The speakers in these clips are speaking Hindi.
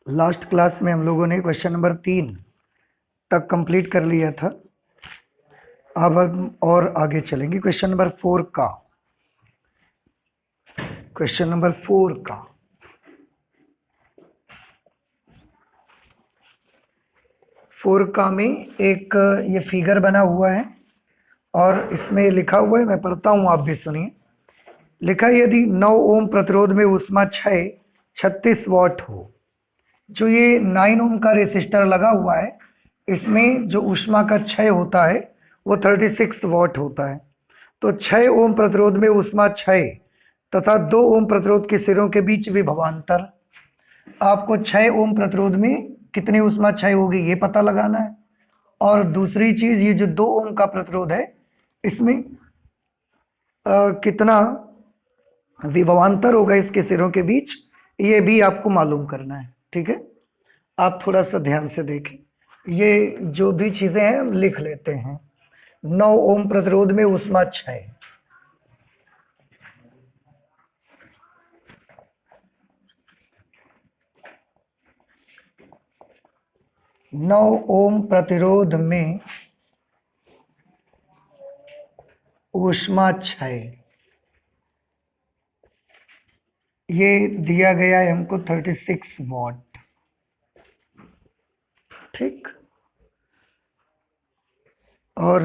लास्ट क्लास में हम लोगों ने क्वेश्चन नंबर 3 तक कंप्लीट कर लिया था। अब हम और आगे चलेंगे क्वेश्चन नंबर 4 का। क्वेश्चन नंबर 4 का में एक ये फिगर बना हुआ है और इसमें लिखा हुआ है, मैं पढ़ता हूँ, आप भी सुनिए। लिखा है, यदि 9 ओम प्रतिरोध में ऊष्मा क्षय 36 वाट हो। जो ये 9 ओम का रेसिस्टर लगा हुआ है, इसमें जो ऊष्मा का क्षय होता है वो 36 वाट होता है। तो 6 ओम प्रतिरोध में ऊष्मा क्षय तथा 2 ओम प्रतिरोध के सिरों के बीच विभवांतर। आपको 6 ओम प्रतिरोध में कितनी ऊष्मा क्षय होगी ये पता लगाना है। और दूसरी चीज, ये जो 2 ओम का प्रतिरोध है इसमें कितना विभवांतर होगा इसके सिरों के बीच, ये भी आपको मालूम करना है। ठीक है, आप थोड़ा सा ध्यान से देखें। ये जो भी चीजें हैं हम लिख लेते हैं। 9 ओम प्रतिरोध में ऊष्मा क्षय, नौ ओम प्रतिरोध में ऊष्मा क्षय, ये दिया गया है हमको 36 वाट। ठीक, और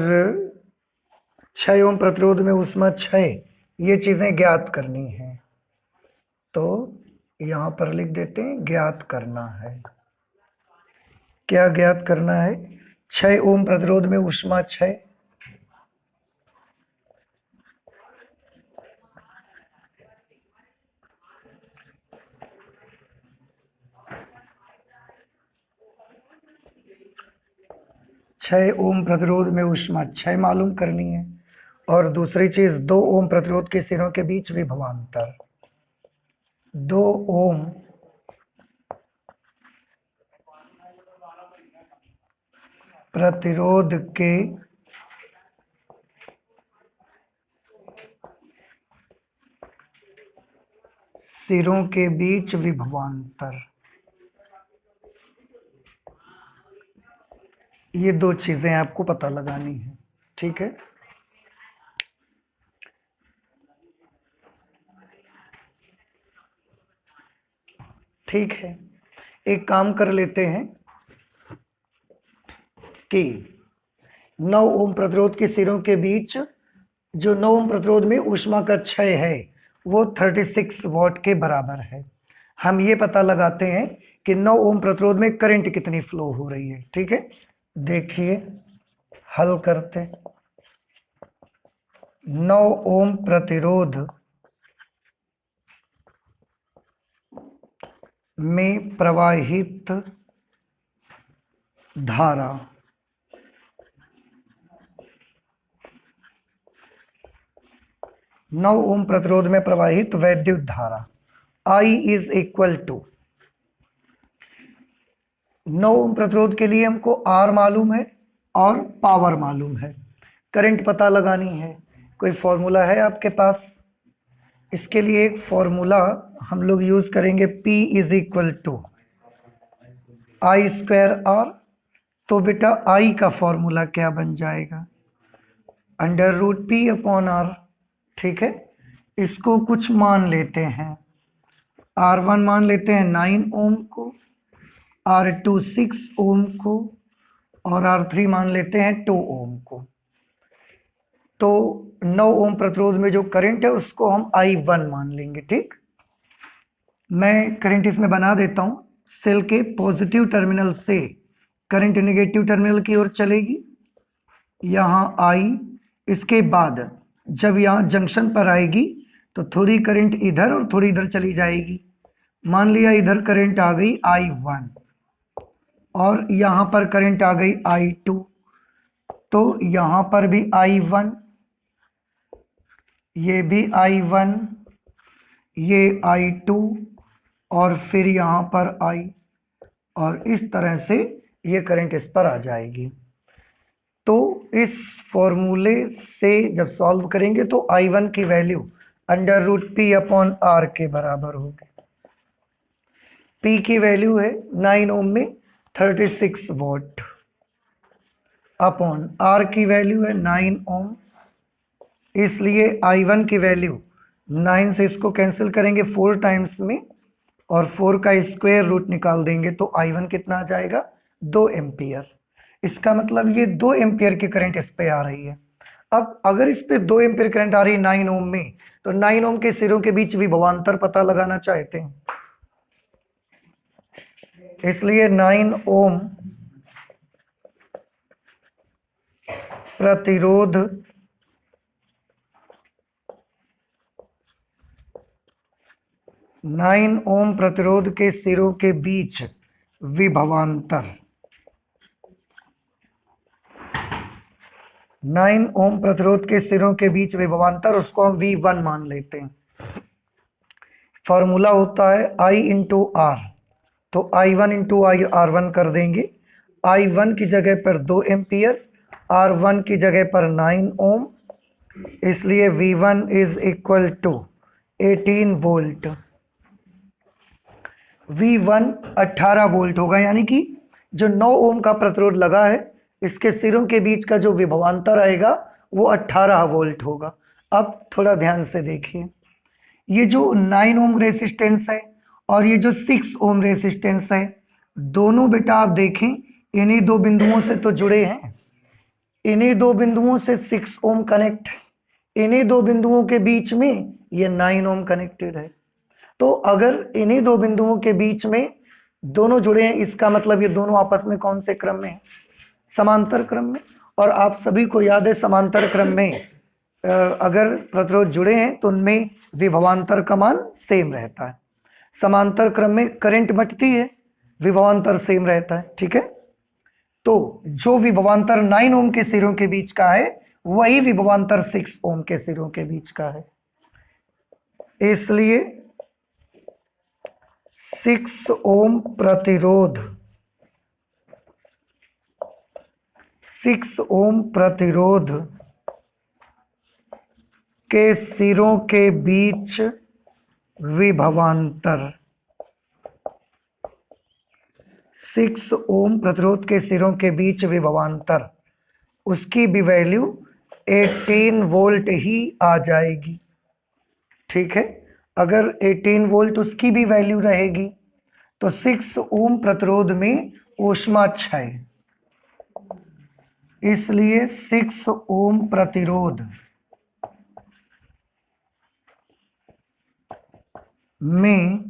6 ओम प्रतिरोध में ऊष्मा क्षय, ये चीजें ज्ञात करनी है। तो यहां पर लिख देते हैं ज्ञात करना है। क्या ज्ञात करना है? 6 ओम प्रतिरोध में ऊष्मा क्षय, छह ओम प्रतिरोध में ऊष्मा क्षय मालूम करनी है। और दूसरी चीज 2 ओम प्रतिरोध के सिरों के बीच विभवांतर। 2 ओम प्रतिरोध के सिरों के बीच विभवांतर, ये दो चीजें आपको पता लगानी है। ठीक है, ठीक है, एक काम कर लेते हैं कि 9 ओम प्रतिरोध के सिरों के बीच, जो 9 ओम प्रतिरोध में ऊष्मा का क्षय है वो 36 वाट के बराबर है। हम ये पता लगाते हैं कि 9 ओम प्रतिरोध में करंट कितनी फ्लो हो रही है। ठीक है, देखिए हल करते। 9 ओम प्रतिरोध में प्रवाहित धारा, नौ ओम प्रतिरोध में प्रवाहित वैद्युत धारा I इज इक्वल टू, 9 ओम प्रतिरोध के लिए हमको R मालूम है और पावर मालूम है। करंट पता लगानी है, कोई फॉर्मूला है आपके पास? इसके लिए एक फॉर्मूला हम लोग यूज करेंगे, P is equal to I²R। तो बेटा I का फॉर्मूला क्या बन जाएगा? √P/R। ठीक है, इसको कुछ मान लेते हैं। R1 मान लेते हैं 9 ओम को, R2 6 ओम को और R3 मान लेते हैं 2 ओम को। तो 9 ओम प्रतिरोध में जो करंट है उसको हम I1 मान लेंगे। ठीक, मैं करंट इसमें बना देता हूं। सेल के पॉजिटिव टर्मिनल से करंट नेगेटिव टर्मिनल की ओर चलेगी, यहां I, इसके बाद जब यहां जंक्शन पर आएगी तो थोड़ी करंट इधर और थोड़ी इधर चली जाएगी। मान लिया इधर करंट आ गई I1 और यहां पर करंट आ गई I2, तो यहां पर भी I1, ये भी I1, ये I2 और फिर यहां पर I, और इस तरह से ये करंट इस पर आ जाएगी। तो इस फॉर्मूले से जब सॉल्व करेंगे तो I1 की वैल्यू √P/R के बराबर होगी। P की वैल्यू है 9 ओम में 36 वॉट, अपॉन R की वैल्यू है 9 ओम, इसलिए I1 की वैल्यू 9 से इसको कैंसिल करेंगे 4 टाइम्स में, और 4 का स्क्वायर रूट निकाल देंगे तो I1 कितना आ जाएगा, 2 एम्पियर। इसका मतलब ये 2 एम्पियर की करंट इस पे आ रही है। अब अगर इस पे 2 एम्पियर करंट आ रही है 9 ओम में, तो 9 ओम के सिरों के बीच विभवांतर पता लगाना चाहते हैं, इसलिए 9 ओम प्रतिरोध के सिरों के बीच विभवांतर, 9 ओम प्रतिरोध के सिरों के बीच विभवांतर, उसको हम V1 मान लेते हैं। फॉर्मूला होता है I इंटू R, तो I1 इंटू R1 कर देंगे। I1 की जगह पर 2 एम्पियर, R1 की जगह पर 9 ओम, इसलिए V1 is equal to 18 volt. V1 18 volt होगा, यानी कि जो 9 ओम का प्रतिरोध लगा है इसके सिरों के बीच का जो विभवांतर आएगा वो 18 वोल्ट होगा। अब थोड़ा ध्यान से देखिए, ये जो 9 ओम रेसिस्टेंस है और ये जो 6 ओम रेसिस्टेंस है, दोनों बेटा आप देखें इन्हीं दो बिंदुओं से तो जुड़े हैं, इन्हीं दो बिंदुओं से 6 ओम कनेक्ट है, इन्हीं दो बिंदुओं के बीच में ये 9 ओम कनेक्टेड है। तो अगर इन्हीं दो बिंदुओं के बीच में दोनों जुड़े हैं, इसका मतलब ये दोनों आपस में कौन से क्रम में है, समांतर क्रम में। और आप सभी को याद है समांतर क्रम में अगर प्रतिरोध जुड़े हैं तो उनमें विभवांतर का मान सेम रहता है। समांतर क्रम में करंट बंटती है, विभवांतर सेम रहता है, ठीक है। तो जो विभवांतर 9 ओम के सिरों के बीच का है वही विभवांतर 6 ओम के सिरों के बीच का है, इसलिए 6 ओम प्रतिरोध 6 ओम प्रतिरोध के सिरों के बीच विभवांतर, 6 ओम प्रतिरोध के सिरों के बीच विभवांतर, उसकी भी वैल्यू 18 वोल्ट ही आ जाएगी, ठीक है। अगर 18 वोल्ट उसकी भी वैल्यू रहेगी तो 6 ओम प्रतिरोध में ऊष्मा क्षय, इसलिए 6 ओम प्रतिरोध में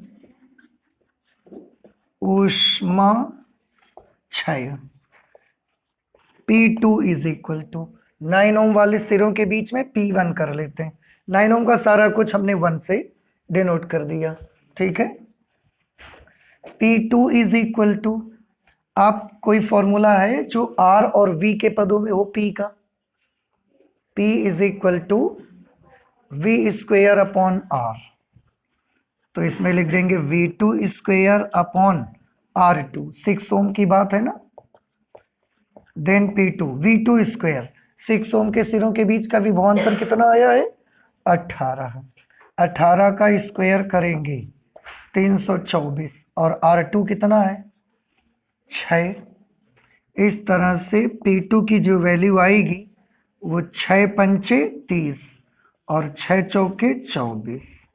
ऊष्मा क्षय P2 इज इक्वल टू 9 ओम वाले सिरों के बीच में P1 कर लेते हैं। 9 ओम का सारा कुछ हमने 1 से डिनोट कर दिया, ठीक है। P2 इज इक्वल टू, आप कोई फॉर्मूला है जो R और V के पदों में हो P का, P is equal to V square upon R, तो इसमें लिख देंगे V2 स्क्वेयर अपॉन R2, 6 ओम की बात है ना। देन P2 V2 स्क्वेयर, 6 ओम के सिरों के बीच का विभवांतर कितना आया है, 18, 18 का स्क्वायर करेंगे 324, और R2 कितना है, 6। इस तरह से P2 की जो वैल्यू आएगी वो 6 पंचे 30 और 6 चौके 24,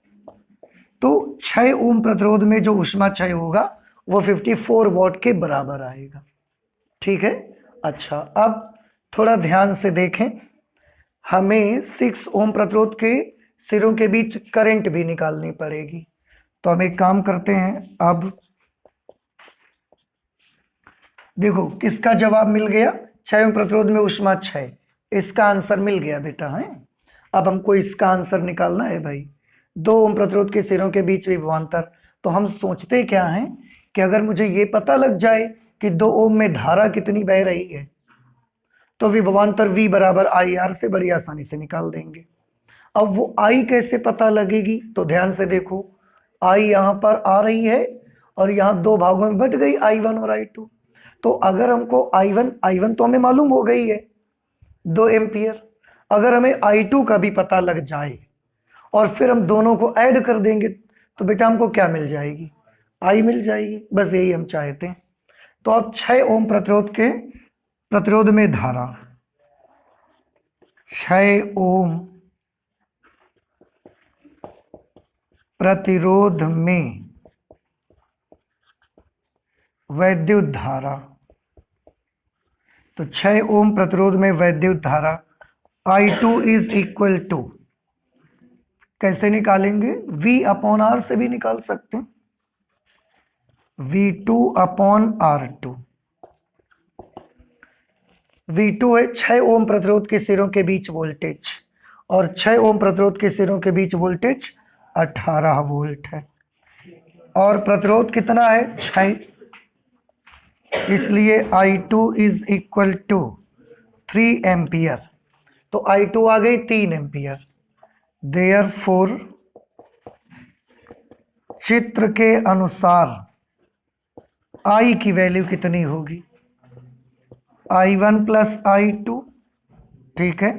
तो 6 ओम प्रतिरोध में जो ऊष्मा क्षय होगा वो 54 वॉट के बराबर आएगा, ठीक है। अच्छा, अब थोड़ा ध्यान से देखें, हमें 6 ओम प्रतिरोध के सिरों के बीच करंट भी निकालनी पड़ेगी, तो हम एक काम करते हैं। अब देखो किसका जवाब मिल गया, 6 ओम प्रतिरोध में ऊष्मा क्षय, इसका आंसर मिल गया बेटा है। अब हमको इसका आंसर निकालना है भाई, 2 ओम प्रतिरोध के सिरों के बीच विभवांतर। तो हम सोचते क्या हैं कि अगर मुझे ये पता लग जाए कि 2 ओम में धारा कितनी बह रही है तो विभवांतर V बराबर IR से बड़ी आसानी से निकाल देंगे। अब वो I कैसे पता लगेगी, तो ध्यान से देखो, I यहाँ पर आ रही है और यहाँ 2 भागों में बट गई, I1 और I2। तो अगर हमको I1 तो हमें मालूम हो गई है 2 एम्पियर, अगर हमें I2 का भी पता लग जाए और फिर हम दोनों को ऐड कर देंगे तो बेटा हमको क्या मिल जाएगी, आई मिल जाएगी, बस यही हम चाहते हैं। तो अब 6 ओम प्रतिरोध में धारा, 6 ओम प्रतिरोध में वैद्युत धारा, तो 6 ओम प्रतिरोध में वैद्युत धारा I2 इज इक्वल टू, कैसे निकालेंगे, V/R से भी निकाल सकते हैं, V2/R2। V2 है 6 ओम प्रतिरोध के सिरों के बीच वोल्टेज, और 6 ओम प्रतिरोध के सिरों के बीच वोल्टेज 18 वोल्ट है, और प्रतिरोध कितना है 6, इसलिए I2 is equal to 3 ampere. तो I2 आ गई 3 एम्पियर। देयरफॉर चित्र के अनुसार I की वैल्यू कितनी होगी, I1 प्लस I2, ठीक है।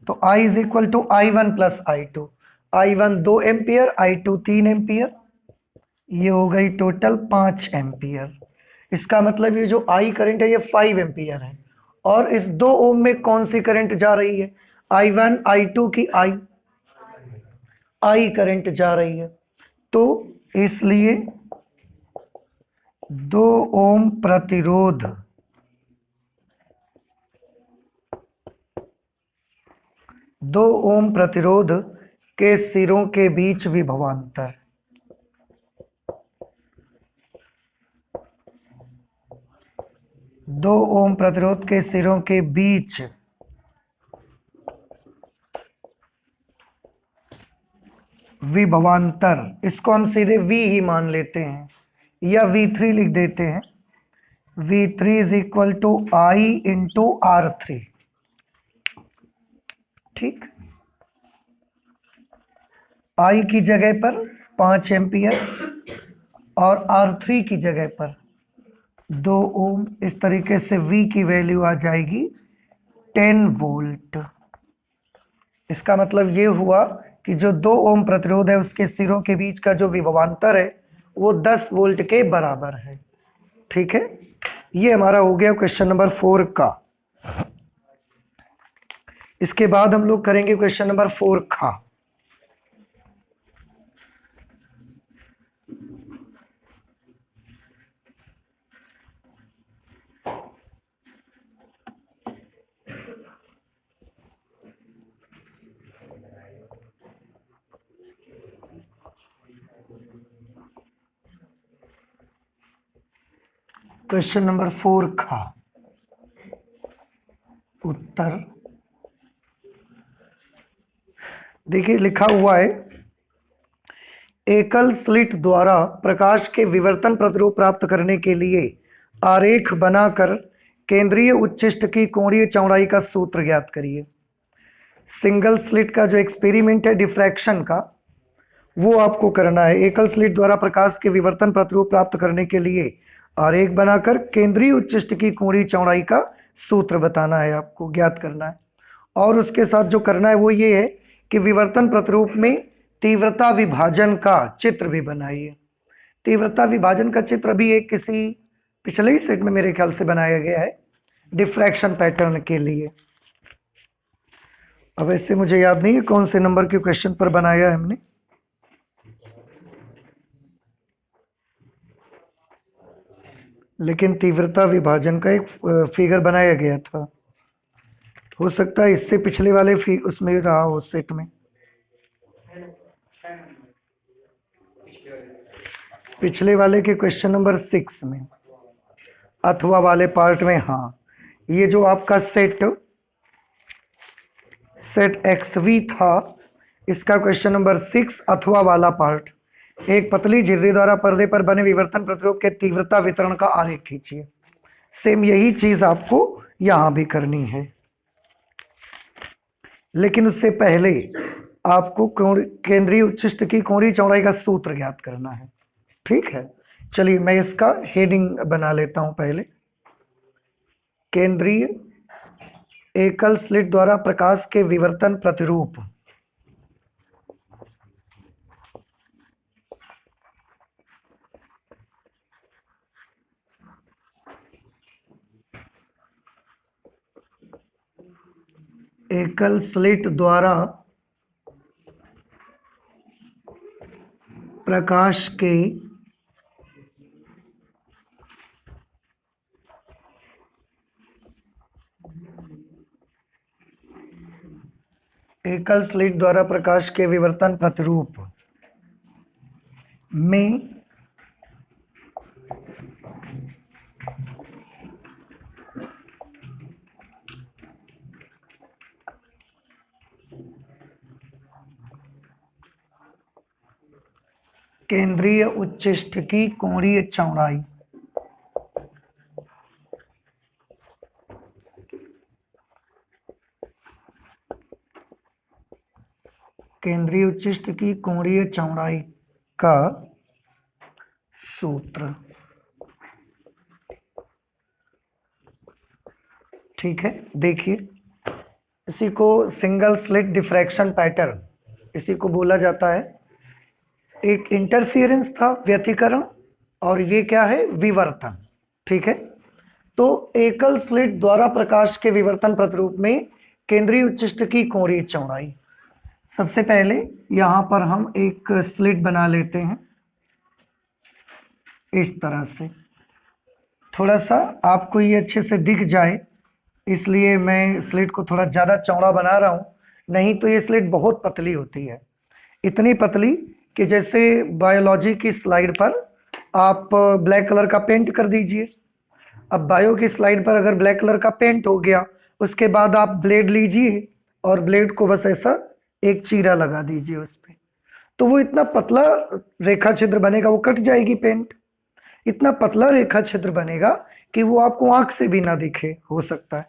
तो I is equal to I1 plus I2, I1 2 ampere, I2 3 ampere, ये हो गई टोटल 5 एम्पियर। इसका मतलब ये जो I करंट है ये 5 एम्पियर है, और इस 2 ओम में कौन सी करंट जा रही है, I1 I2 की I करंट जा रही है। तो इसलिए 2 ओम प्रतिरोध, 2 ओम प्रतिरोध के सिरों के बीच विभवांतर, 2 ओम प्रतिरोध के सिरों के बीच विभवांतर, इसको हम सीधे V ही मान लेते हैं या V3 लिख देते हैं। V3 is equal to I into R3, ठीक। I की जगह पर 5 एम्पियर और R3 की जगह पर 2 ओम, इस तरीके से V की वैल्यू आ जाएगी 10 वोल्ट। इसका मतलब ये हुआ कि जो 2 ओम प्रतिरोध है उसके सिरों के बीच का जो विभवांतर है वो 10 वोल्ट के बराबर है, ठीक है। ये हमारा हो गया क्वेश्चन नंबर 4 का। इसके बाद हम लोग करेंगे क्वेश्चन नंबर 4 का। क्वेश्चन नंबर 4 का उत्तर देखिए, लिखा हुआ है एकल स्लिट द्वारा प्रकाश के विवर्तन प्रतिरोध प्राप्त करने के लिए आरेख बनाकर केंद्रीय उच्चिष्ट की कोणीय चौड़ाई का सूत्र ज्ञात करिए। सिंगल स्लिट का जो एक्सपेरिमेंट है डिफ्रैक्शन का, वो आपको करना है। एकल स्लिट द्वारा प्रकाश के विवर्तन प्रतिरोध प्राप्त करने के लिए आरेख बनाकर केंद्रीय उच्चिष्ट की कोणीय चौड़ाई का सूत्र बताना है, आपको ज्ञात करना है। और उसके साथ जो करना है वो ये है कि विवर्तन प्रतिरूप में तीव्रता विभाजन का चित्र भी बनाइए। तीव्रता विभाजन का चित्र भी एक किसी पिछले ही सेट में मेरे ख्याल से बनाया गया है डिफ्रैक्शन पैटर्न के लिए। अब ऐसे मुझे याद नहीं है कौन से नंबर के क्वेश्चन पर बनाया है हमने, लेकिन तीव्रता विभाजन का एक फिगर बनाया गया था। हो सकता है इससे पिछले वाले उसमें रहा हो सेट में, पिछले वाले के क्वेश्चन नंबर 6 में अथवा वाले पार्ट में। हाँ, ये जो आपका सेट XV था, इसका क्वेश्चन नंबर 6 अथवा वाला पार्ट, एक पतली झिर्री द्वारा पर्दे पर बने विवर्तन प्रतिरोध के तीव्रता वितरण का आरेख खींचिए। सेम यही चीज आपको यहां भी करनी है, लेकिन उससे पहले आपको केंद्रीय उच्चिष्ट की कोणीय चौड़ाई का सूत्र ज्ञात करना है, ठीक है। चलिए मैं इसका हेडिंग बना लेता हूं पहले। केंद्रीय एकल स्लिट द्वारा प्रकाश के विवर्तन प्रतिरूप एकल स्लिट द्वारा प्रकाश के विवर्तन प्रतिरूप में केंद्रीय उच्चिष्ठ की कोणीय चौड़ाई का सूत्र। ठीक है, देखिए इसी को सिंगल स्लिट डिफ्रैक्शन पैटर्न इसी को बोला जाता है। एक इंटरफियरेंस था, व्यतिकरण, और ये क्या है, विवर्तन। ठीक है, तो एकल स्लिट द्वारा प्रकाश के विवर्तन प्रतिरूप में केंद्रीय उच्चिष्ठ की कोणीय चौड़ाई। सबसे पहले यहां पर हम एक स्लिट बना लेते हैं इस तरह से। थोड़ा सा आपको ये अच्छे से दिख जाए इसलिए मैं स्लिट को थोड़ा ज़्यादा चौड़ा बना रहा हूँ, नहीं तो ये स्लिट बहुत पतली होती है, इतनी पतली कि जैसे बायोलॉजी की स्लाइड पर आप ब्लैक कलर का पेंट कर दीजिए। अब बायो की स्लाइड पर अगर ब्लैक कलर का पेंट हो गया, उसके बाद आप ब्लेड लीजिए और ब्लेड को बस ऐसा एक चीरा लगा दीजिए उस पर, तो वो इतना पतला रेखा छिद्र बनेगा, वो कट जाएगी पेंट। इतना पतला रेखा छिद्र बनेगा कि वो आपको आंख से भी ना दिखे, हो सकता है,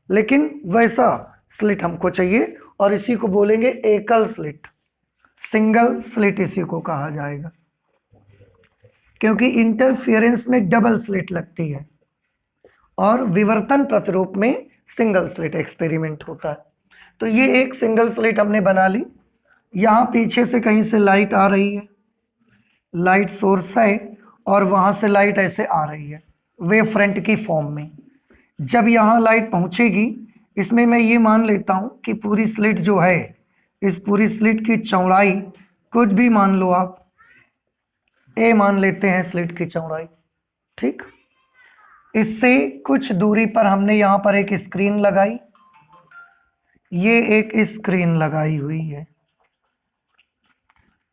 लेकिन वैसा स्लिट हमको चाहिए और इसी को बोलेंगे एकल स्लिट, सिंगल स्लिट इसी को कहा जाएगा, क्योंकि इंटरफियरेंस में डबल स्लिट लगती है और विवर्तन प्रतिरूप में सिंगल स्लिट एक्सपेरिमेंट होता है। तो ये एक सिंगल स्लिट हमने बना ली। यहाँ पीछे से कहीं से लाइट आ रही है, लाइट सोर्स है, और वहाँ से लाइट ऐसे आ रही है वेव फ्रंट की फॉर्म में। जब यहाँ लाइट पहुँचेगी, इसमें मैं ये मान लेता हूँ कि पूरी स्लिट जो है, इस पूरी स्लिट की चौड़ाई कुछ भी मान लो आप, ए मान लेते हैं स्लिट की चौड़ाई। ठीक, इससे कुछ दूरी पर हमने यहाँ पर एक स्क्रीन लगाई, ये एक स्क्रीन लगाई हुई है,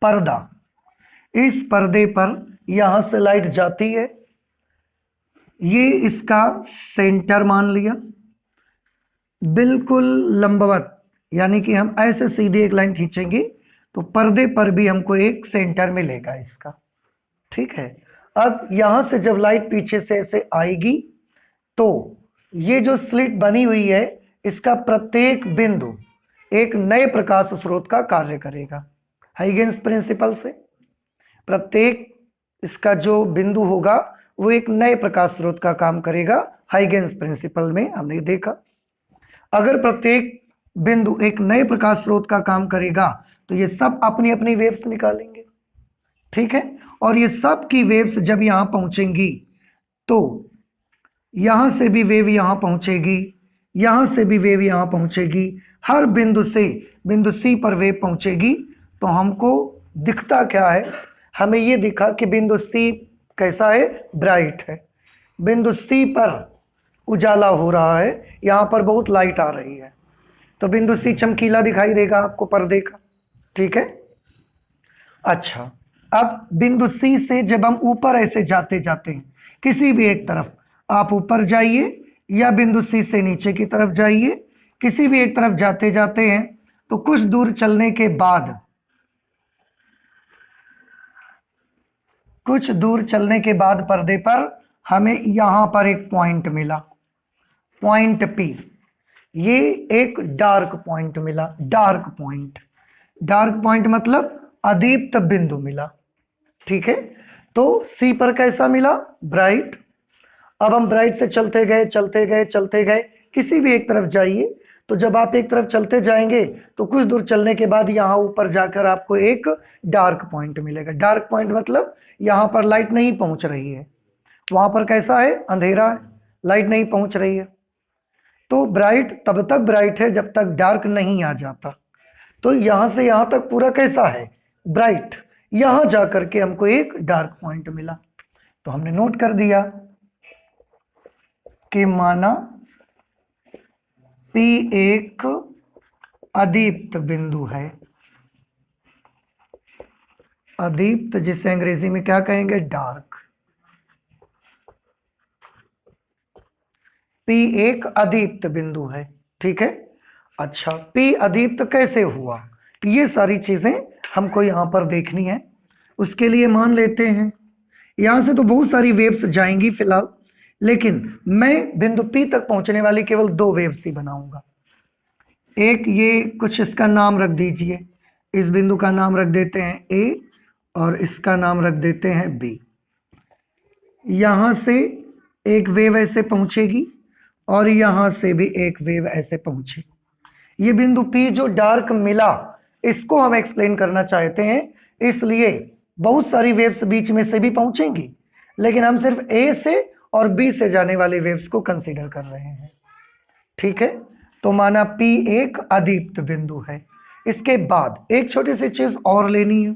पर्दा। इस पर्दे पर यहां से लाइट जाती है, ये इसका सेंटर मान लिया, बिल्कुल लंबवत, यानी कि हम ऐसे सीधे एक लाइन खींचेंगे तो पर्दे पर भी हमको एक सेंटर मिलेगा इसका। ठीक है, अब यहां से जब लाइट पीछे से ऐसे आएगी तो ये जो स्लिट बनी हुई है, इसका प्रत्येक बिंदु एक नए प्रकाश स्रोत का कार्य करेगा। हाइगेंस प्रिंसिपल से प्रत्येक इसका जो बिंदु होगा वो एक नए प्रकाश स्रोत का काम करेगा। हाइगेंस प्रिंसिपल में हमने देखा, अगर प्रत्येक बिंदु एक नए प्रकाश स्रोत का काम करेगा तो ये सब अपनी अपनी वेव्स निकालेंगे। ठीक है, और ये सब की वेव्स जब यहां पहुंचेंगी तो यहां से भी वेव यहां पहुंचेगी, यहां से भी वेव यहां पहुंचेगी, हर बिंदु से बिंदु सी पर वेव पहुंचेगी। तो हमको दिखता क्या है, हमें ये दिखा कि बिंदु सी कैसा है, ब्राइट है, बिंदु सी पर उजाला हो रहा है, यहाँ पर बहुत लाइट आ रही है, तो बिंदु सी चमकीला दिखाई देगा आपको पर्दे का। ठीक है, अच्छा, अब बिंदु सी से जब हम ऊपर ऐसे जाते जाते हैं, किसी भी एक तरफ आप ऊपर जाइए या बिंदु सी से नीचे की तरफ जाइए, किसी भी एक तरफ जाते जाते हैं तो कुछ दूर चलने के बाद, कुछ दूर चलने के बाद पर्दे पर हमें यहां पर एक पॉइंट मिला, पॉइंट पी। ये एक डार्क पॉइंट मिला, डार्क पॉइंट, डार्क पॉइंट मतलब अदीप्त बिंदु मिला। ठीक है, तो सी पर कैसा मिला, ब्राइट। अब हम ब्राइट से चलते गए चलते गए चलते गए, किसी भी एक तरफ जाइए, तो जब आप एक तरफ चलते जाएंगे तो कुछ दूर चलने के बाद यहां ऊपर जाकर आपको एक डार्क पॉइंट मिलेगा। डार्क पॉइंट मतलब यहां पर लाइट नहीं पहुंच रही है, वहां पर कैसा है, अंधेरा है, लाइट नहीं पहुंच रही है। तो ब्राइट तब तक ब्राइट है जब तक डार्क नहीं आ जाता। तो यहां से यहां तक पूरा कैसा है, ब्राइट। यहां जाकर के हमको एक डार्क पॉइंट मिला, तो हमने नोट कर दिया कि माना P एक अदीप्त बिंदु है। अदीप्त जिसे अंग्रेजी में क्या कहेंगे, डार्क। P एक अदीप्त बिंदु है, ठीक है। अच्छा, P अदीप्त कैसे हुआ, ये सारी चीजें हमको यहां पर देखनी है। उसके लिए मान लेते हैं यहां से तो बहुत सारी वेव्स जाएंगी फिलहाल, लेकिन मैं बिंदु P तक पहुंचने वाली केवल 2 वेव्स ही बनाऊंगा। एक ये कुछ इसका नाम रख दीजिए, इस बिंदु का नाम रख देते हैं A और इसका नाम रख देते हैं B। यहां से एक वेव ऐसे पहुंचेगी और यहां से भी एक वेव ऐसे पहुंचेगी। ये बिंदु P जो डार्क मिला, इसको हम एक्सप्लेन करना चाहते हैं, इसलिए बहुत सारी वेव्स बीच में से भी पहुंचेंगी, लेकिन हम सिर्फ A से और B से जाने वाले वेव्स को कंसीडर कर रहे हैं, ठीक है। तो माना P एक अदीप्त बिंदु है। इसके बाद एक छोटी सी चीज और लेनी है,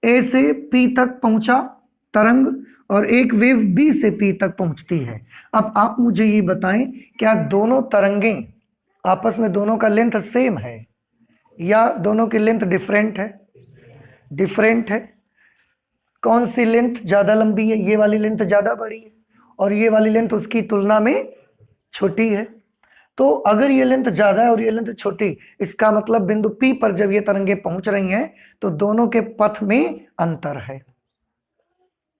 A से P तक पहुंचा तरंग और एक वेव B से P तक पहुंचती है। अब आप मुझे ये बताएं, क्या दोनों तरंगें आपस में दोनों का लेंथ सेम है या दोनों की लेंथ डिफरेंट है? डिफरेंट है। कौन सी लेंथ ज्यादा लंबी है? ये वाली लेंथ ज्यादा बड़ी है और ये वाली लेंथ उसकी तुलना में छोटी है। तो अगर ये लेंथ ज्यादा है और ये लेंथ छोटी, इसका मतलब बिंदु P पर जब ये तरंगे पहुंच रही हैं तो दोनों के पथ में अंतर है,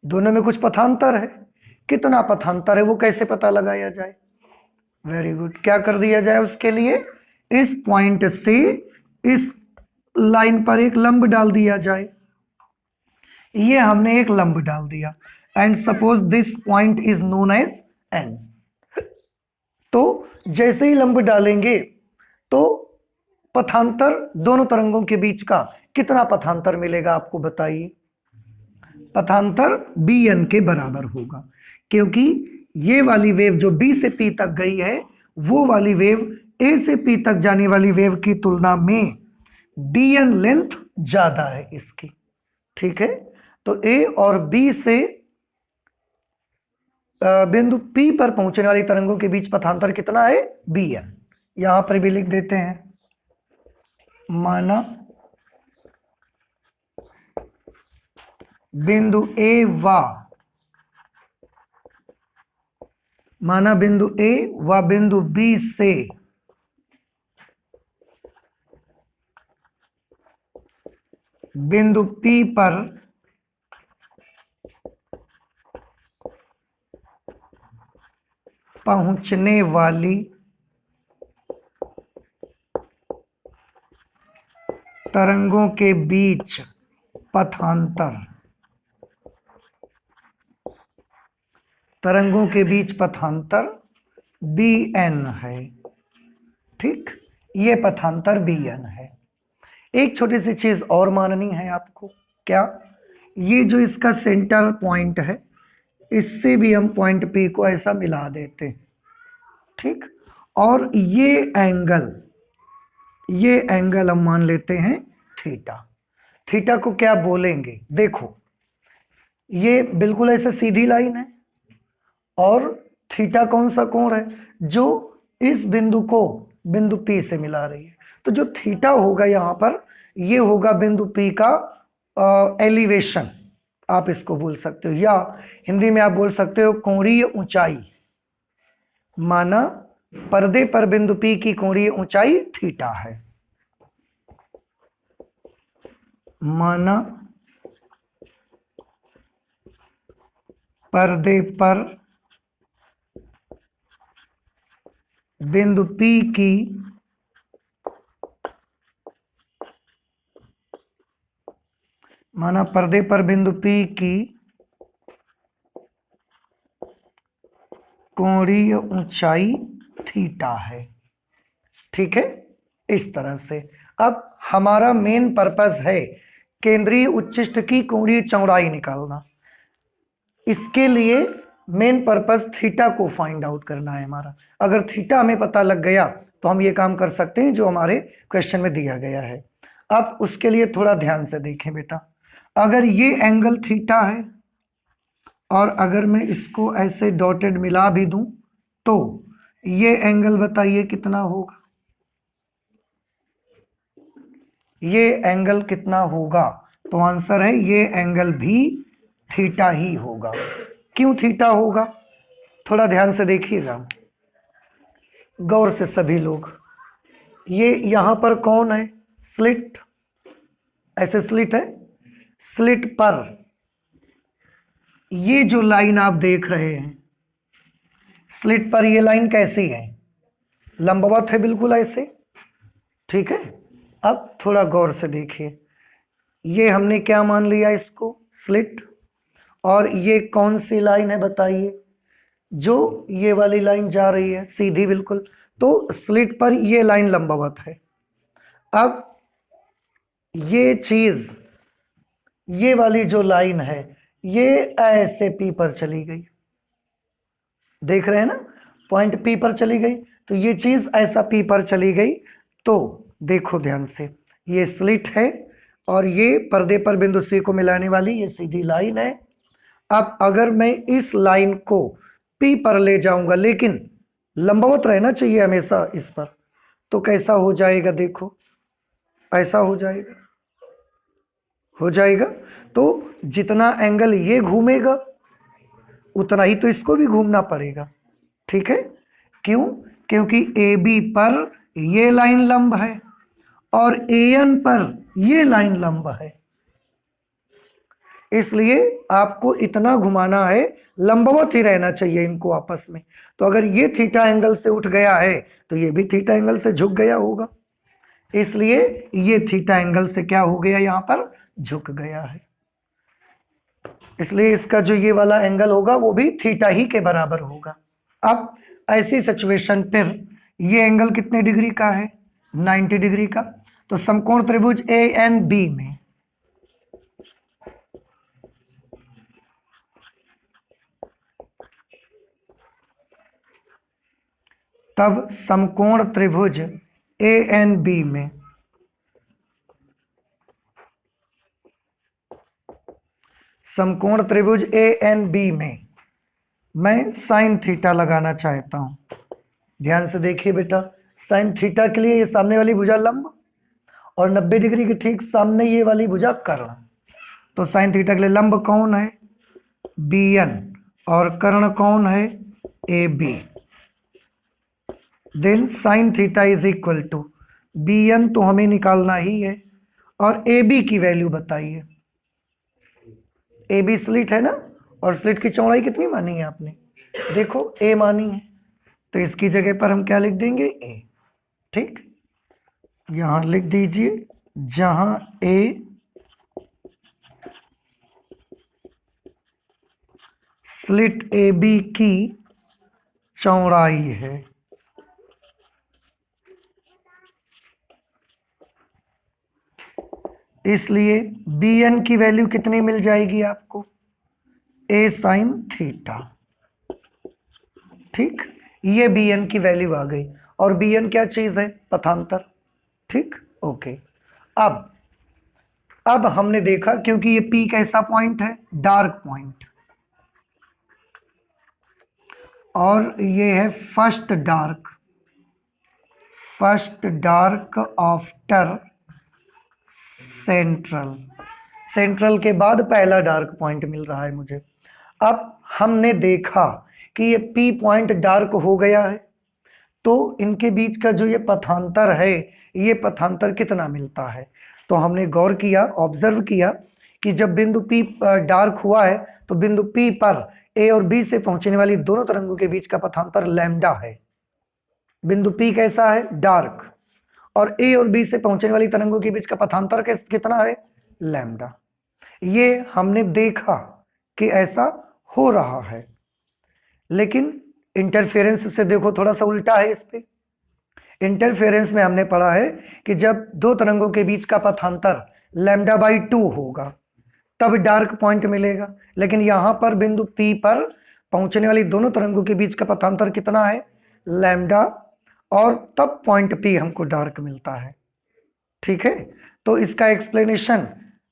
दोनों में कुछ पथांतर है। कितना पथांतर है वो कैसे पता लगाया जाए? वेरी गुड, क्या कर दिया जाए उसके लिए, इस पॉइंट से इस लाइन पर एक लंब डाल दिया जाए। ये हमने एक लंब डाल दिया and suppose this point is known as N। तो जैसे ही लंब डालेंगे तो पथांतर दोनों तरंगों के बीच का कितना पथांतर मिलेगा आपको बताइए? पथांतर Bn के बराबर होगा, क्योंकि ये वाली वेव जो B से P तक गई है, वो वाली वेव A से P तक जाने वाली वेव की तुलना में Bn लेंथ ज्यादा है इसकी, ठीक है। तो A और B से बिंदु P पर पहुंचने वाली तरंगों के बीच पथांतर कितना है? Bn। यहां पर भी लिख देते हैं, माना बिंदु A व बिंदु B से बिंदु P पर पहुंचने वाली तरंगों के बीच पथांतर, तरंगों के बीच पथांतर Bn है, ठीक। ये पथांतर Bn है। एक छोटी सी चीज और माननी है आपको, क्या? ये जो इसका सेंटर पॉइंट है, इससे भी हम पॉइंट P को ऐसा मिला देते हैं, ठीक। और ये एंगल हम मान लेते हैं थीटा। थीटा को क्या बोलेंगे? देखो, ये बिल्कुल ऐसे सीधी लाइन है और थीटा कौन सा कोण है जो इस बिंदु को बिंदु P से मिला रही है। तो जो थीटा होगा यहां पर, ये होगा बिंदु P का एलिवेशन, आप इसको बोल सकते हो, या हिंदी में आप बोल सकते हो कोणीय ऊंचाई। माना पर्दे पर बिंदु P की कोणीय ऊंचाई थीटा है। माना पर्दे पर बिंदु P की कोणीय ऊंचाई थीटा है, ठीक है। इस तरह से अब हमारा मेन पर्पस है केंद्रीय उच्चिष्ठ की कोणीय चौड़ाई निकालना। इसके लिए मेन पर्पस थीटा को फाइंड आउट करना है हमारा। अगर थीटा हमें पता लग गया तो हम ये काम कर सकते हैं जो हमारे क्वेश्चन में दिया गया है। अब उसके लिए थोड़ा ध्यान से देखें बेटा, अगर ये एंगल थीटा है और अगर मैं इसको ऐसे डॉटेड मिला भी दूं तो ये एंगल बताइए कितना होगा, ये एंगल कितना होगा? तो आंसर है ये एंगल भी थीटा ही होगा। क्यों थीटा होगा? थोड़ा ध्यान से देखिएगा गौर से सभी लोग। ये यहां पर कौन है? स्लिट, ऐसे स्लिट है, स्लिट पर ये जो लाइन आप देख रहे हैं, स्लिट पर ये लाइन कैसी है? लंबवत है बिल्कुल ऐसे, ठीक है। अब थोड़ा गौर से देखिए, ये हमने क्या मान लिया इसको? स्लिट। और ये कौन सी लाइन है बताइए? जो ये वाली लाइन जा रही है सीधी बिल्कुल, तो स्लिट पर ये लाइन लंबवत है। अब ये चीज, ये वाली जो लाइन है ये ऐसे पी पर चली गई, देख रहे हैं ना, पॉइंट पी पर चली गई, तो ये चीज ऐसा पी पर चली गई। तो देखो ध्यान से, ये स्लिट है और ये पर्दे पर बिंदु सी को मिलाने वाली ये सीधी लाइन है। अब अगर मैं इस लाइन को पी पर ले जाऊंगा, लेकिन लंबवत रहना चाहिए हमेशा इस पर, तो कैसा हो जाएगा? देखो ऐसा हो जाएगा, हो जाएगा। तो जितना एंगल ये घूमेगा उतना ही तो इसको भी घूमना पड़ेगा, ठीक है। क्यों? क्योंकि ए बी पर ये लाइन लंब है और ए एन पर ये लाइन लंब है, इसलिए आपको इतना घुमाना है, लंबवत ही रहना चाहिए इनको आपस में। तो अगर ये थीटा एंगल से उठ गया है तो ये भी थीटा एंगल से झुक गया होगा, इसलिए ये थीटा एंगल से क्या हो गया? यहां पर झुक गया है, इसलिए इसका जो ये वाला एंगल होगा वो भी थीटा ही के बराबर होगा। अब ऐसी सिचुएशन पर ये एंगल कितने डिग्री का है? 90 डिग्री का। तो समकोण त्रिभुज ए एन बी में तब समकोण त्रिभुज ए एन बी में समकोण त्रिभुज ए एन बी में मैं साइन थीटा लगाना चाहता हूं। ध्यान से देखिए बेटा, साइन थीटा के लिए ये सामने वाली भुजा लंब और 90 डिग्री के ठीक सामने ये वाली भुजा कर्ण। तो साइन थीटा के लिए लंब कौन है? बी एन, और कर्ण कौन है? A B. Then sine theta is equal to B N तो हमें निकालना ही है, और ए बी की वैल्यू बताइए। ए बी स्लिट है ना, और स्लिट की चौड़ाई कितनी मानी है आपने? देखो ए मानी है, तो इसकी जगह पर हम क्या लिख देंगे? ए। ठीक, यहां लिख दीजिए जहां ए स्लिट ए बी की चौड़ाई है। इसलिए बी एन की वैल्यू कितनी मिल जाएगी आपको? ए साइन थीटा। ठीक, ये बी एन की वैल्यू आ गई, और बी एन क्या चीज है? पथांतर। ठीक, ओके। अब हमने देखा, क्योंकि ये पी कैसा पॉइंट है? डार्क पॉइंट, और ये है फर्स्ट डार्क आफ्टर सेंट्रल के बाद पहला डार्क पॉइंट मिल रहा है मुझे। अब हमने देखा कि ये पी पॉइंट डार्क हो गया है, तो इनके बीच का जो ये पथांतर है, ये पथांतर कितना मिलता है? तो हमने गौर किया, ऑब्जर्व किया कि जब बिंदु पी डार्क हुआ है तो बिंदु पी पर ए और बी से पहुंचने वाली दोनों तरंगों के बीच का पथांतर लैम्डा है। बिंदु पी कैसा है? डार्क, और ए और बी से पहुंचने वाली तरंगों के बीच का पथांतर कितना है? लैम्डा। ये हमने देखा कि ऐसा हो रहा है, लेकिन इंटरफेरेंस से देखो थोड़ा सा उल्टा है इस पे। इंटरफेरेंस में हमने पढ़ा है कि जब दो तरंगों के बीच का पथांतर λ/2 होगा तब डार्क पॉइंट मिलेगा, लेकिन यहां पर बिंदु P पर पहुंचने वाली दोनों तरंगों के बीच का पथांतर कितना है, लैम्डा, और तब पॉइंट पी हमको डार्क मिलता है। ठीक है, तो इसका एक्सप्लेनेशन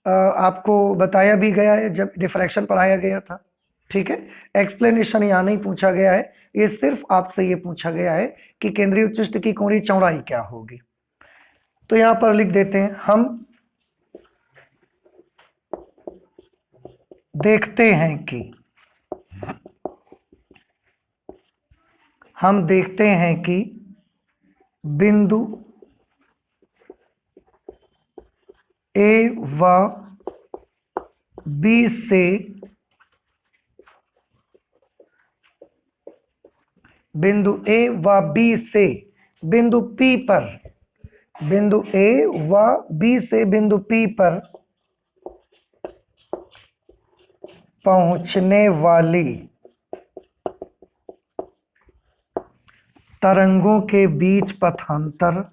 आपको बताया भी गया है जब डिफ्रैक्शन पढ़ाया गया था। ठीक है, एक्सप्लेनेशन यहाँ नहीं पूछा गया है, ये सिर्फ आपसे ये पूछा गया है कि केंद्रीय उच्चिष्ट की कोणीय चौड़ाई क्या होगी। तो यहां पर लिख देते हैं, हम देखते हैं कि बिंदु ए व बी से बिंदु पी पर, बिंदु ए व बी से बिंदु पी पर पहुंचने वाली तरंगों के बीच पथांतर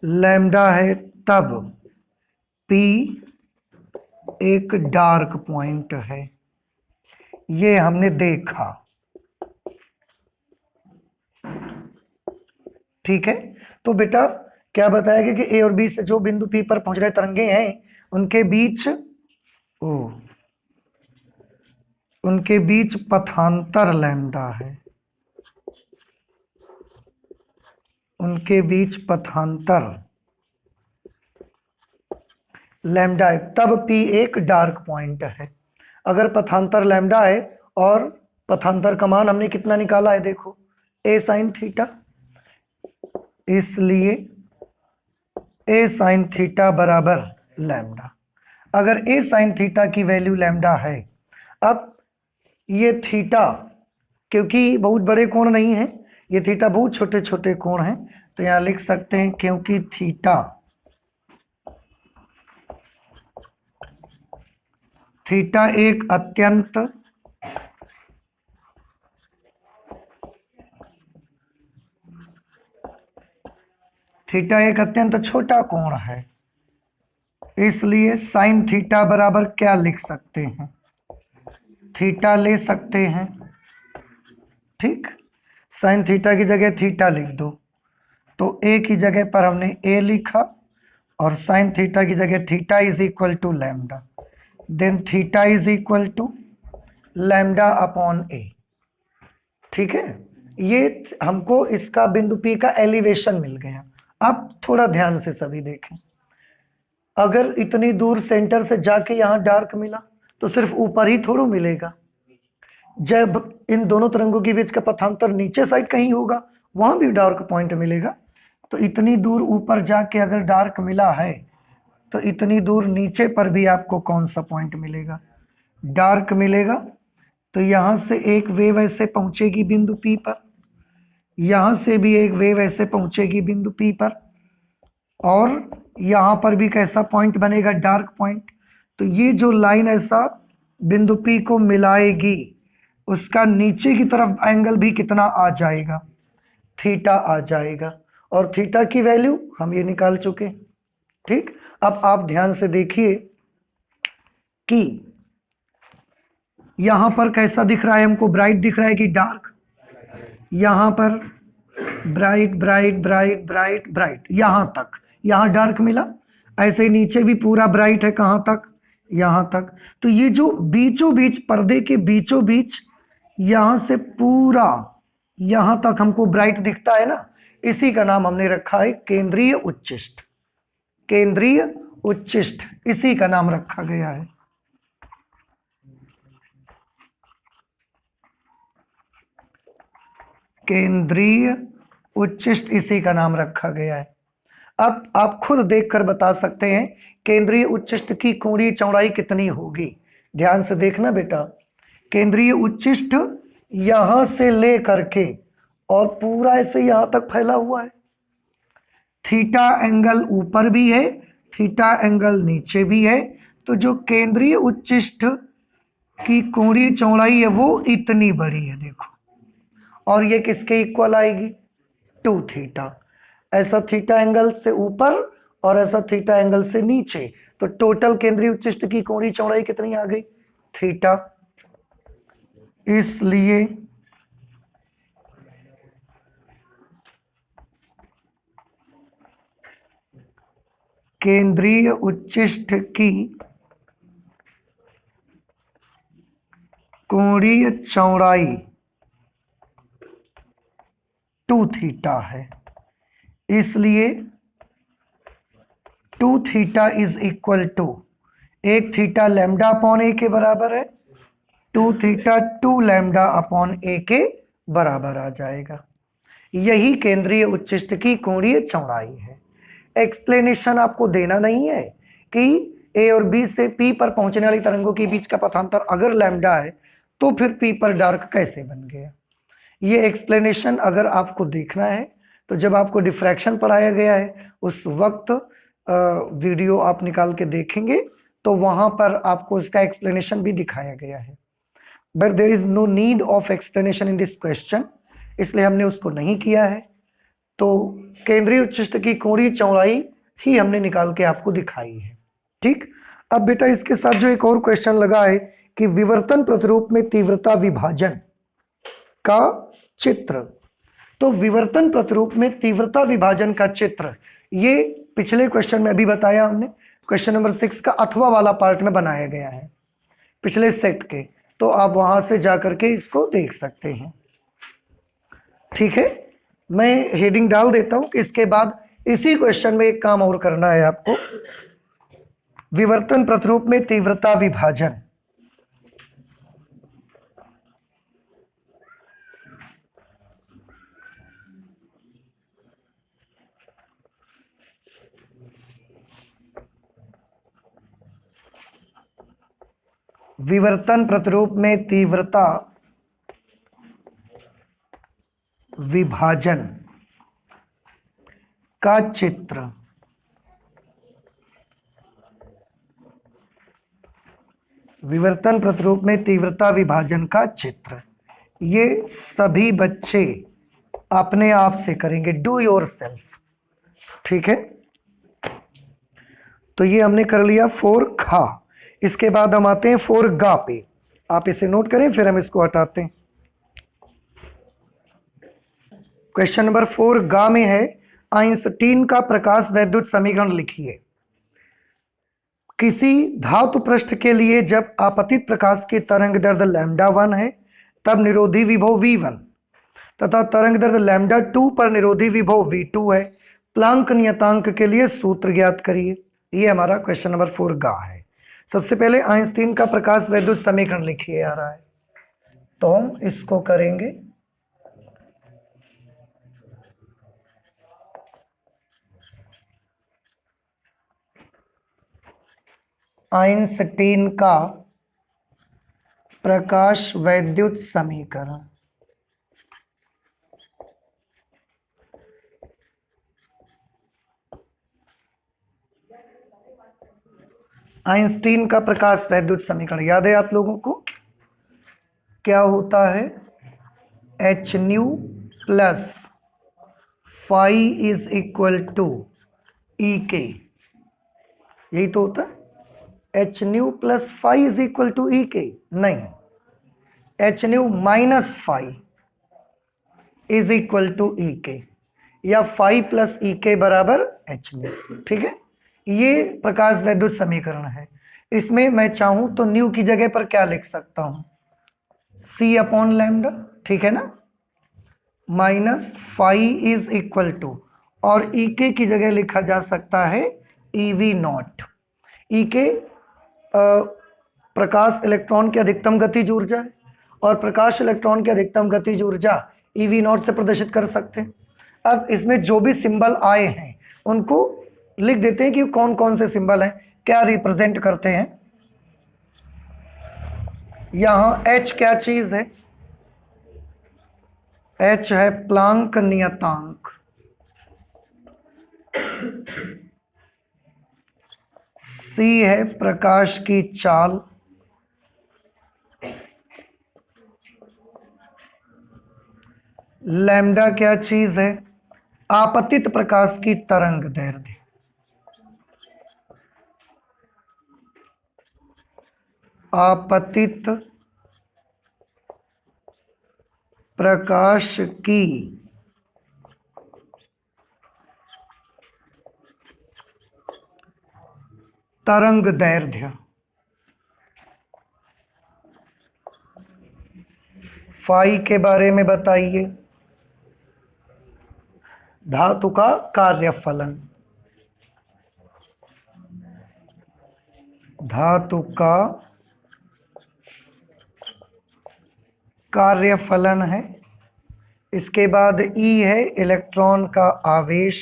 लैम्डा है, तब P एक डार्क पॉइंट है। ये हमने देखा। ठीक है, तो बेटा क्या बताया गया कि A और B से जो बिंदु P पर पहुंच रहे तरंगे हैं उनके बीच पथांतर लैम्डा है, उनके बीच पथांतर लैम्डा है, तब P एक डार्क पॉइंट है। अगर पथांतर लैम्डा है और पथांतर का मान हमने कितना निकाला है, देखो A sin थीटा, इसलिए A sin थीटा बराबर लैम्डा। अगर A sin थीटा की वैल्यू लैम्डा है, अब ये थीटा क्योंकि बहुत बड़े कोण नहीं है, ये थीटा बहुत छोटे छोटे कोण हैं, तो यहां लिख सकते हैं क्योंकि थीटा एक अत्यंत छोटा कोण है, इसलिए साइन थीटा बराबर क्या लिख सकते हैं, थीटा ले सकते हैं। ठीक, साइन थीटा की जगह थीटा लिख दो, तो ए की जगह पर हमने ए लिखा और साइन थीटा की जगह theta is equal to lambda, then theta is equal to lambda upon a. ठीक है, ये हमको इसका बिंदु P का एलिवेशन मिल गया। अब थोड़ा ध्यान से सभी देखें, अगर इतनी दूर सेंटर से जाके यहां डार्क मिला तो सिर्फ ऊपर ही थोड़ा मिलेगा, जब इन दोनों तरंगों के बीच का पथांतर नीचे साइड कहीं होगा वहां भी डार्क पॉइंट मिलेगा। तो इतनी दूर ऊपर जाके अगर डार्क मिला है तो इतनी दूर नीचे पर भी आपको कौन सा पॉइंट मिलेगा, डार्क मिलेगा। तो यहां से एक वेव ऐसे पहुंचेगी बिंदु P पर, यहां से भी एक वेव ऐसे पहुंचेगी बिंदु P पर, और यहां पर भी कैसा पॉइंट बनेगा, डार्क पॉइंट। तो ये जो लाइन ऐसा बिंदु P को मिलाएगी उसका नीचे की तरफ एंगल भी कितना आ जाएगा, थीटा आ जाएगा, और थीटा की वैल्यू हम ये निकाल चुके। ठीक, अब आप ध्यान से देखिए कि यहां पर कैसा दिख रहा है हमको, ब्राइट दिख रहा है कि डार्क, यहां पर bright bright bright bright bright यहां तक, यहां डार्क मिला, ऐसे ही नीचे भी पूरा ब्राइट है, कहां तक, यहां तक। तो ये जो बीचों बीच, पर्दे के बीचों बीच यहां से पूरा यहां तक हमको ब्राइट दिखता है ना, इसी का नाम हमने रखा है केंद्रीय उच्चिष्ट, केंद्रीय उच्चिष्ट इसी का नाम रखा गया है। केंद्रीय उच्चिष्ट इसी का नाम रखा गया है। अब आप खुद देखकर बता सकते हैं केंद्रीय उच्चिष्ट की कोणीय चौड़ाई कितनी होगी। ध्यान से देखना बेटा, केंद्रीय उच्चिष्ट यहां से ले करके और पूरा ऐसे यहां तक फैला हुआ है, थीटा एंगल ऊपर भी है, थीटा एंगल नीचे भी है, तो जो केंद्रीय उच्चिष्ट की कोणीय चौड़ाई है वो इतनी बड़ी है, देखो, और ये किसके इक्वल आएगी, 2 थीटा। ऐसा थीटा एंगल से ऊपर और ऐसा थीटा एंगल से नीचे, तो टोटल केंद्रीय उच्चिष्ट की कोणीय चौड़ाई कितनी आ गई? थीटा। इसलिए केंद्रीय उच्चिष्ट की कोणीय चौड़ाई 2 थीटा है। इसलिए 2 theta is equal to 1 theta lambda upon a के बराबर है, 2 थीटा 2 लैम्डा अपॉन ए के बराबर आ जाएगा। यही केंद्रीय उच्चिष्ट की कोणीय चौड़ाई है। एक्सप्लेनेशन आपको देना नहीं है कि ए और बी से पी पर पहुंचने वाली तरंगों के बीच का पथांतर अगर लैम्डा है तो फिर पी पर डार्क कैसे बन गया। ये एक्सप्लेनेशन अगर आपको देखना है तो जब आपको डिफ्रैक्शन पढ़ाया गया है उस वक्त वीडियो आप निकाल के देखेंगे तो वहां पर आपको इसका एक्सप्लेनेशन भी दिखाया गया है। But there is no need of explanation in this question, इसलिए हमने उसको नहीं किया है। तो केंद्रीय उच्चिष्ट की कोणीय चौड़ाई ही हमने निकाल के आपको दिखाई है। ठीक, अब बेटा इसके साथ जो एक और क्वेश्चन लगा है कि विवर्तन प्रतिरूप में तीव्रता विभाजन का चित्र। तो विवर्तन प्रतिरूप में तीव्रता विभाजन का चित्र ये पिछले क्वेश्चन में अभी बताया हमने, क्वेश्चन नंबर 6 का अथवा वाला पार्ट में बनाया गया है पिछले सेट के, तो आप वहां से जाकर के इसको देख सकते हैं। ठीक है, मैं हेडिंग डाल देता हूं कि इसके बाद इसी क्वेश्चन में एक काम और करना है आपको, विवर्तन प्रतिरूप में तीव्रता विभाजन। विवर्तन प्रतिरूप में तीव्रता विभाजन का चित्र। विवर्तन प्रतिरूप में तीव्रता विभाजन का चित्र ये सभी बच्चे अपने आप से करेंगे, डू योर सेल्फ। ठीक है, तो ये हमने कर लिया 4 खा। इसके बाद हम आते हैं 4 गा पे। आप इसे नोट करें फिर हम इसको हटाते हैं। क्वेश्चन नंबर 4 गा में है, आइंस्टीन का प्रकाश वैद्युत समीकरण लिखिए। किसी धातु पृष्ठ के लिए जब आपतित प्रकाश की तरंग दैर्ध्य λ1 है तब निरोधी विभव V1 तथा तरंग दैर्ध्य λ2 पर निरोधी विभव V2 है। प्लांक नियतांक के लिए सूत्र ज्ञात करिए। ये हमारा क्वेश्चन नंबर 4 गा है। सबसे पहले आइंस्टीन का प्रकाश वैद्युत समीकरण लिखिए आ रहा है, तो हम इसको करेंगे। आइंस्टीन का प्रकाश वैद्युत समीकरण। आइंस्टीन का प्रकाश वैद्युत समीकरण याद है आप लोगों को? क्या होता है? H nu plus phi is equal to E K, यही तो होता है। H nu plus phi is equal to E K, नहीं, h nu minus phi is equal to E K, या फाई प्लस ई के बराबर एच न्यू। ठीक है, ये प्रकाश वैद्युत समीकरण है। इसमें मैं चाहूं तो न्यू की जगह पर क्या लिख सकता हूं? सी अपॉन लैम्डा, ठीक है ना, minus phi is equal to, और ई के की जगह लिखा जा सकता है ई वी नॉट। ई के प्रकाश इलेक्ट्रॉन की अधिकतम गतिज ऊर्जा है और प्रकाश इलेक्ट्रॉन की अधिकतम गतिज ऊर्जा ई वी नॉट से प्रदर्शित कर सकते हैं। अब इसमें जो भी सिंबल आए हैं उनको लिख देते हैं कि कौन कौन से सिंबल हैं, क्या रिप्रेजेंट करते हैं। यहां एच क्या चीज है? एच है प्लांक नियतांक, सी है प्रकाश की चाल, लैम्डा क्या चीज है? आपतित प्रकाश की तरंग दैर्ध्य। आपतित प्रकाश की तरंग दैर्ध्य। फाई के बारे में बताइए। धातु का कार्यफलन, धातु का कार्यफलन है। इसके बाद ई है इलेक्ट्रॉन का आवेश,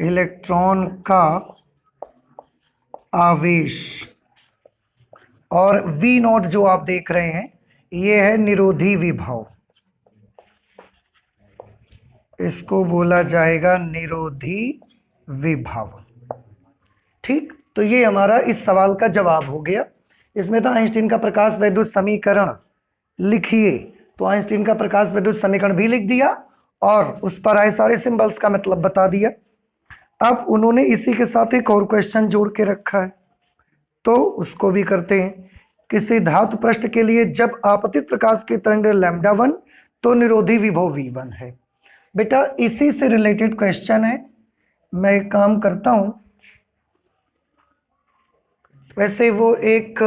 इलेक्ट्रॉन का आवेश। और वी नॉट जो आप देख रहे हैं ये है निरोधी विभव, इसको बोला जाएगा निरोधी विभव। ठीक, तो ये हमारा इस सवाल का जवाब हो गया। इसमें था आइंस्टीन का प्रकाश वैद्युत समीकरण लिखिए, तो आइंस्टीन का प्रकाश वैद्युत समीकरण भी लिख दिया और उस पर आए सारे सिंबल्स का मतलब बता दिया। अब उन्होंने इसी के साथ एक और क्वेश्चन जोड़ के रखा है, तो उसको भी करते हैं। किसी धातु पृष्ठ के लिए जब आपतित प्रकाश की तरंगदैर्घ्य λ1 तो निरोधी विभव v1 है। बेटा इसी से रिलेटेड क्वेश्चन है, मैं एक काम करता हूं। वैसे वो एक,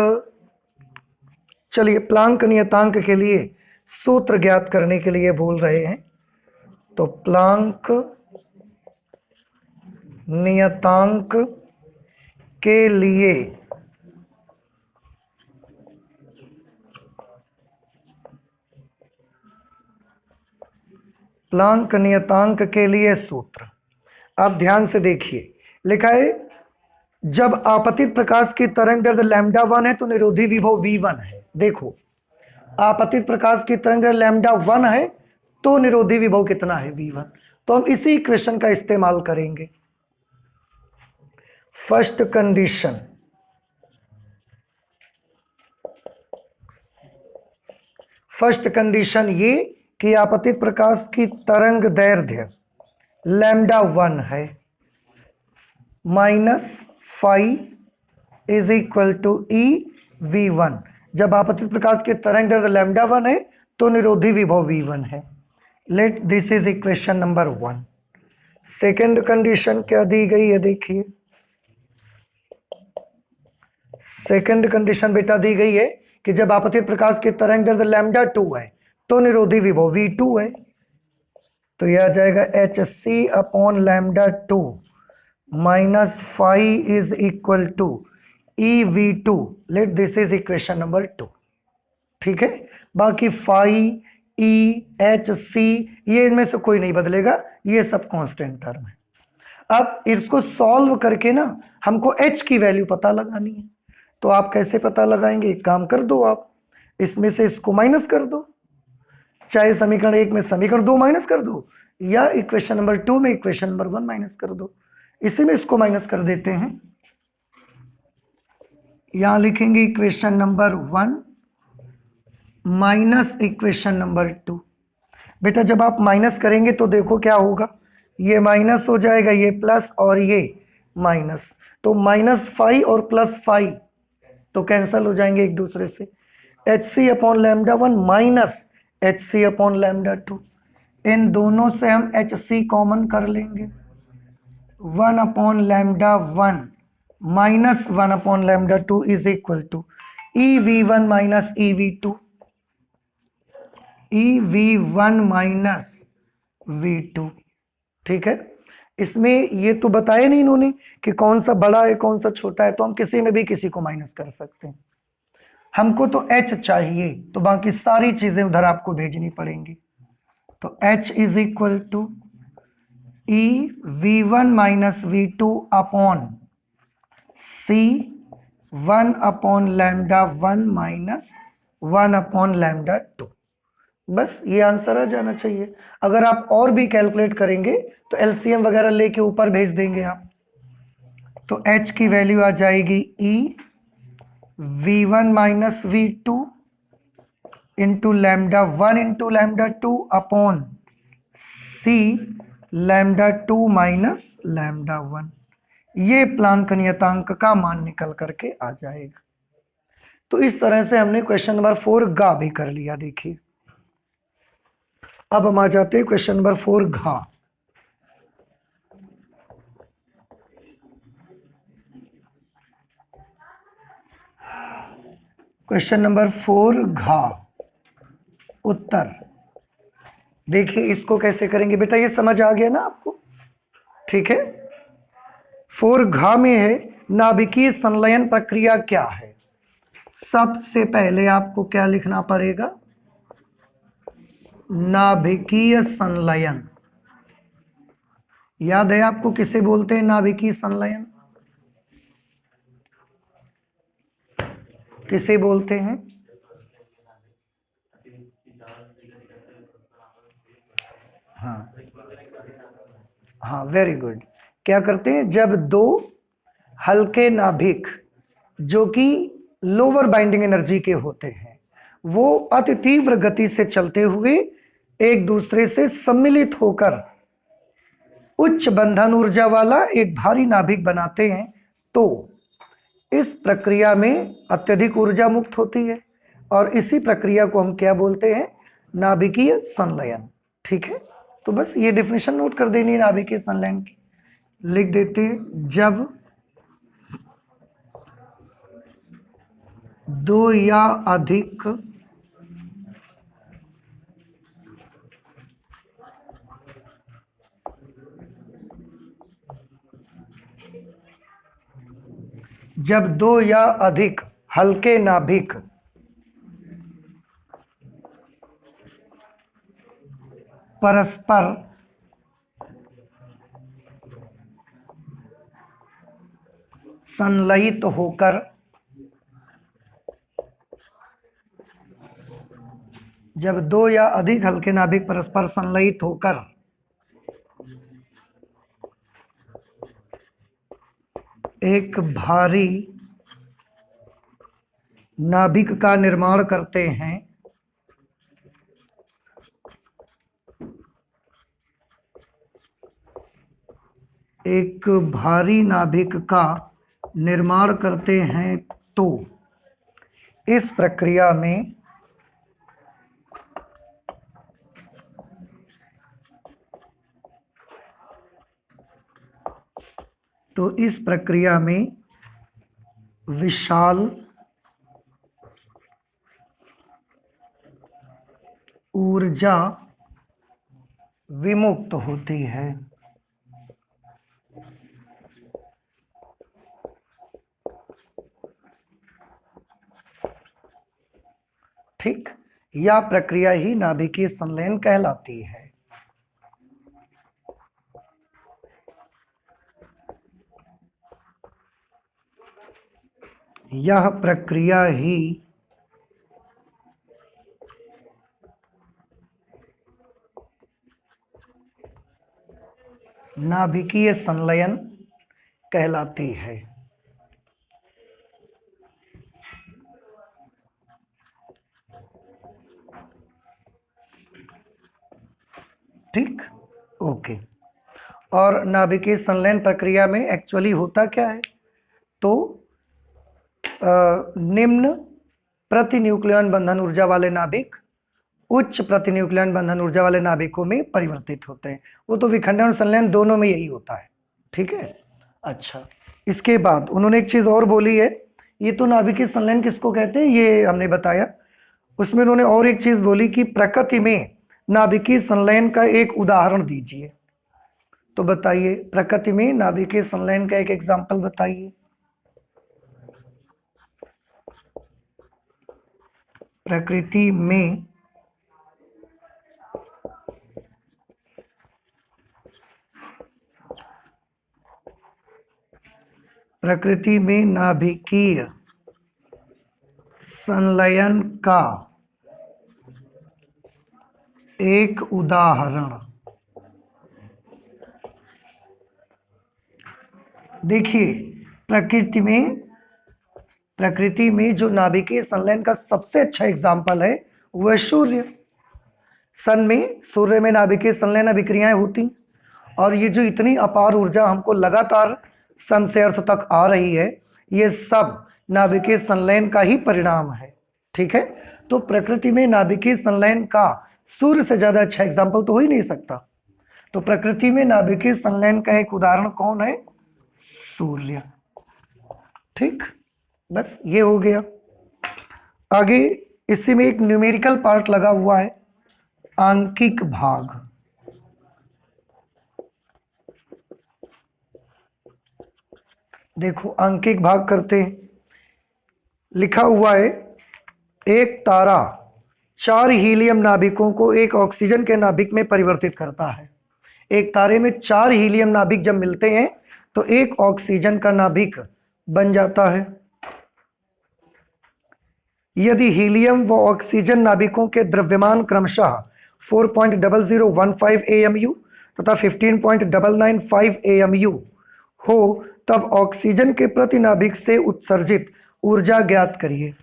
चलिए प्लांक नियतांक के लिए सूत्र ज्ञात करने के लिए बोल रहे हैं, तो प्लांक नियतांक के लिए प्लांक नियतांक के लिए सूत्र आप ध्यान से देखिए। लिखा है जब आपतित प्रकाश की तरंगदैर्घ्य λ1 है तो निरोधी विभव v1 है। देखो आपतित प्रकाश की तरंगदैर्घ्य λ1 है तो निरोधी विभव कितना है v1, तो हम इसी इक्वेशन का इस्तेमाल करेंगे। फर्स्ट कंडीशन, फर्स्ट कंडीशन ये कि आपतित प्रकाश की तरंग दैर्घ्य λ1 है minus phi is equal to E v1। जब आपतित प्रकाश की तरंग दैर्घ्य λ1 है तो निरोधी विभव v1 है। Late this is equation number 1। Second condition क्या दी गई है देखिए। सेकेंड कंडीशन बेटा दी गई है कि जब आपतित प्रकाश की तरंग दैर्घ्य λ2 है तो निरोधी विभव v2 है, तो यह आ जाएगा hc upon λ2 minus phi is equal to E v2। Let this is equation number 2। ठीक है, बाकी फाई ई एच सी ये इनमें से कोई नहीं बदलेगा, ये सब कांस्टेंट टर्म है। अब इसको सॉल्व करके ना हमको h की वैल्यू पता लगानी है, तो आप कैसे पता लगाएंगे? एक काम कर दो, आप इसमें से इसको माइनस कर दो, चाहे समीकरण 1 में समीकरण 2 माइनस कर दो या इक्वेशन नंबर 2 में इक्वेशन नंबर 1 माइनस कर दो। इसी में इसको माइनस कर देते हैं, यहां लिखेंगे equation number 1 minus equation number 2। बेटा जब आप माइनस करेंगे तो देखो क्या होगा, ये माइनस हो जाएगा, ये प्लस और ये माइनस, तो माइनस फाइव और प्लस फाइव तो कैंसिल हो जाएंगे एक दूसरे से। H c upon λ1 minus h c upon λ2, इन दोनों से हम एच सी कॉमन कर लेंगे। 1 upon λ1 minus 1 upon λ2 is equal to E v1 minus E v2, E v1 minus v2। ठीक है, इसमें ये तो बताया नहीं इन्होंने कि कौन सा बड़ा है कौन सा छोटा है, तो हम किसी में भी किसी को माइनस कर सकते हैं। हमको तो h चाहिए, तो बाकी सारी चीजें उधर आपको भेजनी पड़ेंगी। तो h is equal to E v1 minus v2 upon c 1 upon λ1 minus 1 upon λ2। बस ये आंसर आ जाना चाहिए। अगर आप और भी कैलकुलेट करेंगे तो एलसीएम वगैरह लेके ऊपर भेज देंगे आप, तो h की वैल्यू आ जाएगी E v1 minus v2 into λ1 into λ2 upon c λ2 minus λ1, ये प्लांक नियतांक का मान निकल करके आ जाएगा। तो इस तरह से हमने क्वेश्चन नंबर 4 गा भी कर लिया। देखिए अब हम आ जाते हैं क्वेश्चन नंबर 4 घा। क्वेश्चन नंबर 4 घा उत्तर। देखिए इसको कैसे करेंगे बेटा, ये समझ आ गया ना आपको? ठीक है। 4 घा में है नाभिकीय संलयन प्रक्रिया क्या है। सबसे पहले आपको क्या लिखना पड़ेगा, नाभिकीय संलयन। याद है आपको किसे बोलते हैं नाभिकीय संलयन? किसे बोलते हैं? हाँ हाँ, वेरी गुड। क्या करते हैं, जब दो हल्के नाभिक जो कि लोअर बाइंडिंग एनर्जी के होते हैं वो अति तीव्र गति से चलते हुए एक दूसरे से सम्मिलित होकर उच्च बंधन ऊर्जा वाला एक भारी नाभिक बनाते हैं, तो इस प्रक्रिया में अत्यधिक ऊर्जा मुक्त होती है और इसी प्रक्रिया को हम क्या बोलते हैं, नाभिकीय संलयन। ठीक है, तो बस ये डेफिनेशन नोट कर देनी है नाभिकीय संलयन की, लिख देते हैं। जब दो या अधिक हल्के नाभिक परस्पर संलयित होकर जब दो या अधिक हल्के नाभिक परस्पर संलयित होकर एक भारी नाभिक का निर्माण करते हैं, एक भारी नाभिक का निर्माण करते हैं, तो इस प्रक्रिया में विशाल ऊर्जा विमुक्त होती है। ठीक, यह प्रक्रिया ही नाभिकीय संलयन कहलाती है। यह प्रक्रिया ही नाभिकीय संलयन कहलाती है। ठीक, ओके। और नाभिकीय संलयन प्रक्रिया में एक्चुअली होता क्या है, तो निम्न प्रतिन्यूक्लियन बंधन ऊर्जा वाले नाभिक उच्च प्रतिन्यूक्लियन बंधन ऊर्जा वाले नाभिकों में परिवर्तित होते हैं। वो तो विखंडन और संलयन दोनों में यही होता है। ठीक है, अच्छा। इसके बाद उन्होंने एक चीज और बोली है, ये तो नाभिकीय संलयन किसको कहते हैं ये हमने बताया, उसमें उन्होंने और एक चीज बोली कि प्रकृति में नाभिकीय संलयन का एक उदाहरण दीजिए। तो बताइए, प्रकृति में नाभिकीय संलयन का एक एग्जाम्पल बताइए। प्रकृति में नाभिकीय संलयन का एक उदाहरण। देखिए, प्रकृति में जो नाभिकीय संलयन का सबसे अच्छा एग्जाम्पल है वह सूर्य। सन में सूर्य में नाभिकीय संलयन अभिक्रियाएं होती और ये जो इतनी अपार ऊर्जा हमको लगातार सन से अर्थ तक आ रही है, ये सब नाभिकीय संलयन का ही परिणाम है। ठीक है, तो प्रकृति में नाभिकीय संलयन का सूर्य से ज्यादा अच्छा एग्जाम्पल तो हो ही नहीं सकता। तो प्रकृति में नाभिकीय संलयन का एक उदाहरण कौन है? सूर्य। ठीक, बस ये हो गया। आगे इसी में एक न्यूमेरिकल पार्ट लगा हुआ है, आंकिक भाग। देखो आंकिक भाग करते हैं। लिखा हुआ है, एक तारा 4 हीलियम नाभिकों को एक ऑक्सीजन के नाभिक में परिवर्तित करता है। एक तारे में 4 हीलियम नाभिक जब मिलते हैं तो एक ऑक्सीजन का नाभिक बन जाता है। यदि हीलियम व ऑक्सीजन नाभिकों के द्रव्यमान क्रमशः 4.0015 AMU तथा 15.995 AMU हो, तब ऑक्सीजन के प्रति नाभिक से उत्सर्जित ऊर्जा ज्ञात करिए।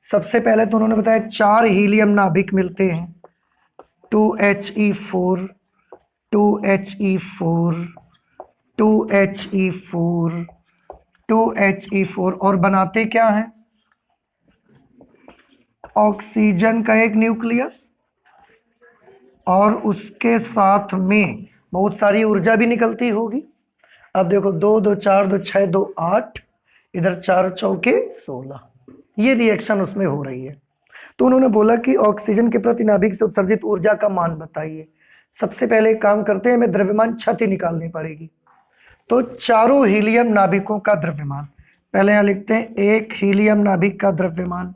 सबसे पहले तो उन्होंने बताया 4 हीलियम नाभिक मिलते हैं, 2He4 2He4 2He4 2He4 और बनाते क्या हैं? ऑक्सीजन का एक न्यूक्लियस और उसके साथ में बहुत सारी ऊर्जा भी निकलती होगी। अब देखो 2 2 4 2 6 2 8, इधर 4 चौके 16, ये रिएक्शन उसमें हो रही है। तो उन्होंने बोला कि ऑक्सीजन के प्रति नाभिक से उत्सर्जित ऊर्जा का मान बताइए। सबसे पहले एक काम करते हैं, हमें द्रव्यमान क्षति निकालनी पड़ेगी। तो चारों हीलियम नाभिकों का द्रव्यमान पहले यहां लिखते हैं, एक हीलियम नाभिक का द्रव्यमान,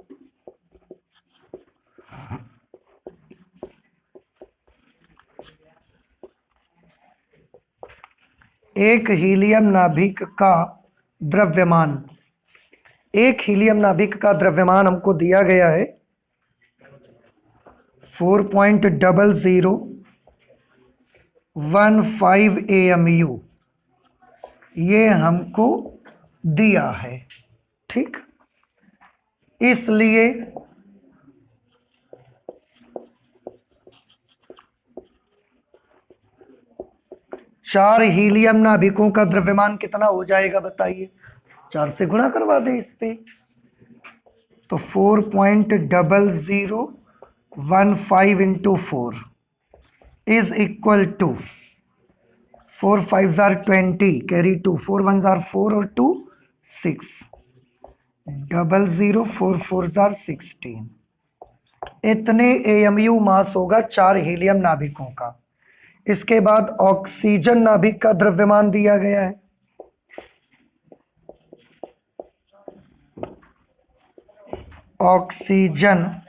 एक हीलियम नाभिक का द्रव्यमान, एक हीलियम नाभिक का द्रव्यमान हमको दिया गया है 4.0015 AMU, ये हमको दिया है। ठीक, इसलिए चार हीलियम नाभिकों का द्रव्यमान कितना हो जाएगा बताइए? 4 से गुणा करवा दें इस पे, तो 4.0015 into 4 is equal to 4 5 20, carry 2, 4 1 4 और 2 6, 00 4 4 16। इतने AMU मास होगा 4 हीलियम नाभिकों का। इसके बाद ऑक्सीजन नाभिक का द्रव्यमान दिया गया है, ऑक्सीजन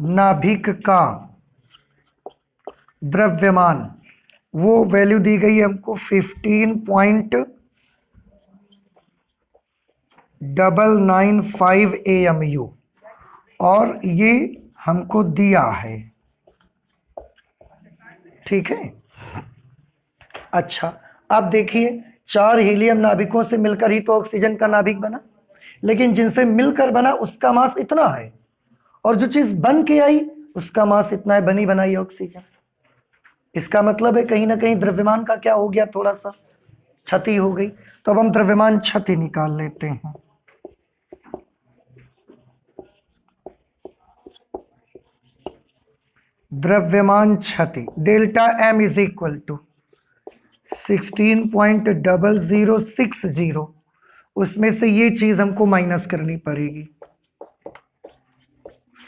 नाभिक का द्रव्यमान, वो वैल्यू दी गई है हमको 15.995 AMU, और ये हमको दिया है। ठीक है, अच्छा अब देखिए 4 हीलियम नाभिकों से मिलकर ही तो ऑक्सीजन का नाभिक बना, लेकिन जिनसे मिलकर बना उसका मास इतना है, और जो चीज बन के आई उसका मास इतना है, बनी बनाई ऑक्सीजन। इसका मतलब है कहीं ना कहीं द्रव्यमान का क्या हो गया, थोड़ा सा क्षति हो गई। तो अब हम द्रव्यमान क्षति निकाल लेते हैं। द्रव्यमान क्षति delta M is equal to 16.0060, उसमें से ये चीज हमको माइनस करनी पड़ेगी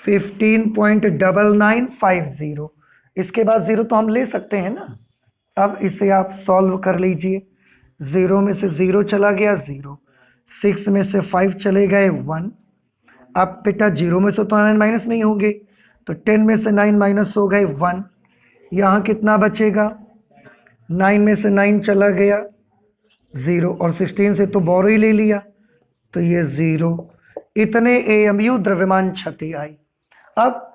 15.9950। इसके बाद 0 तो हम ले सकते हैं ना। अब इसे आप सॉल्व कर लीजिए। 0 में से 0 चला गया 0, 6 में से 5 चले गए 1। अब बेटा 0 में से तो 9 माइनस नहीं होंगे, तो 10 में से 9 माइनस हो गए 1। यहाँ कितना बचेगा? 9 में से 9 चला गया 0, और 16 से तो बोरो ही ले लिया, तो ये 0। इतने AMU द्रव्यमान क्षति आई। अब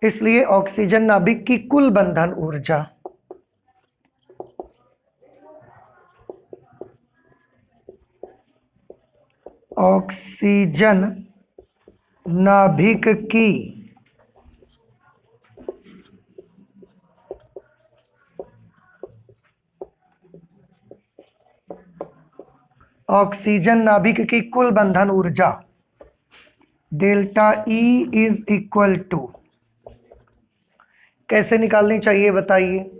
इसलिए ऑक्सीजन नाभिक की कुल बंधन ऊर्जा ऑक्सीजन नाभिक की ऑक्सीजन नाभिक की कुल बंधन ऊर्जा delta E is equal to, कैसे निकालनी चाहिए बताइए।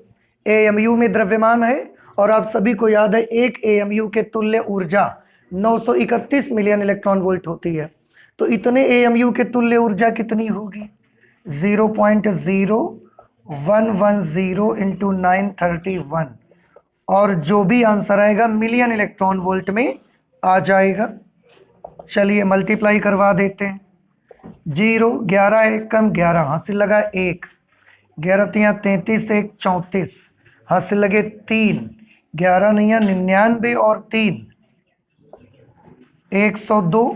एएमयू में द्रव्यमान है और आप सभी को याद है एक एएमयू के तुल्य ऊर्जा 931 मिलियन इलेक्ट्रॉन वोल्ट होती है। तो इतने एएमयू के तुल्य ऊर्जा कितनी होगी? 0.0110 इंटू 931, और जो भी आंसर आएगा मिलियन इलेक्ट्रॉन वोल्ट में आ जाएगा। चलिए मल्टीप्लाई करवा देते हैं। 0, 11 एक कम 11, हासिल लगा 1, 11 तियाँ 33, 1 34, हासिल लगे 3, 11 नहीं 99 और 3 102,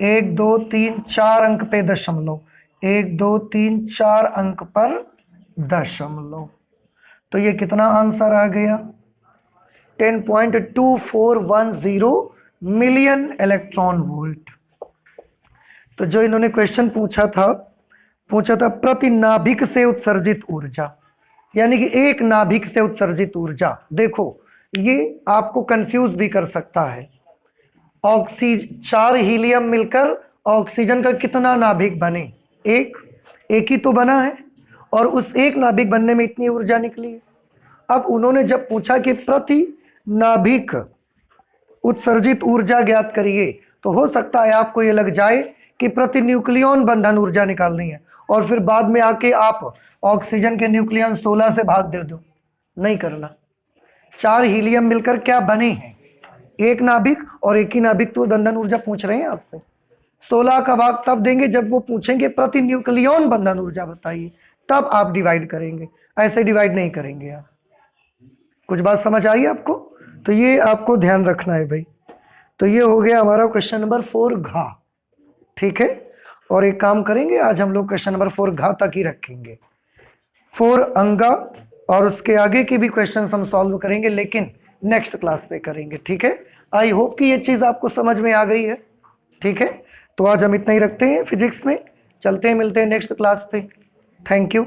1 2 3 4 अंक पे दशमलव, 1 2 3 4 अंक पर दशमलव। तो ये कितना आंसर आ गया? 10.2410 मिलियन इलेक्ट्रॉन वोल्ट। तो जो इन्होंने क्वेश्चन पूछा था प्रति नाभिक से उत्सर्जित ऊर्जा, यानी कि एक नाभिक से उत्सर्जित ऊर्जा। देखो ये आपको कंफ्यूज भी कर सकता है। ऑक्सीजन 4 हीलियम मिलकर ऑक्सीजन का कितना नाभिक बने? एक ही तो बना है, और उस एक नाभिक बनने में इतनी ऊर्जा निकली है। अब उन्होंने जब पूछा कि प्रति नाभिक उत्सर्जित ऊर्जा ज्ञात करिए, तो हो सकता है आपको ये लग जाए कि प्रति न्यूक्लियन बंधन ऊर्जा निकालनी है, और फिर बाद में आके आप ऑक्सीजन के न्यूक्लियन 16 से भाग दे दो। नहीं करना। 4 हीलियम मिलकर क्या बने हैं? एक नाभिक, और एक ही नाभिक तो बंधन ऊर्जा पूछ रहे हैं आपसे। 16 का भाग तब देंगे जब वो पूछेंगे प्रति न्यूक्लियन बंधन ऊर्जा बताइए, तब आप डिवाइड करेंगे, ऐसे डिवाइड नहीं करेंगे आप। कुछ बात समझ आई आपको? तो ये आपको ध्यान रखना है भाई। तो ये हो गया हमारा क्वेश्चन नंबर 4 घा, ठीक है। और एक काम करेंगे, आज हम लोग क्वेश्चन नंबर 4 घा तक ही रखेंगे। 4 अंगा और उसके आगे के भी क्वेश्चन हम सॉल्व करेंगे, लेकिन नेक्स्ट क्लास पे करेंगे, ठीक है। आई होप कि ये चीज़ आपको समझ में आ गई है, ठीक है। तो आज हम इतना ही रखते हैं फिजिक्स में, चलते हैं, मिलते हैं नेक्स्ट क्लास पे। Thank you.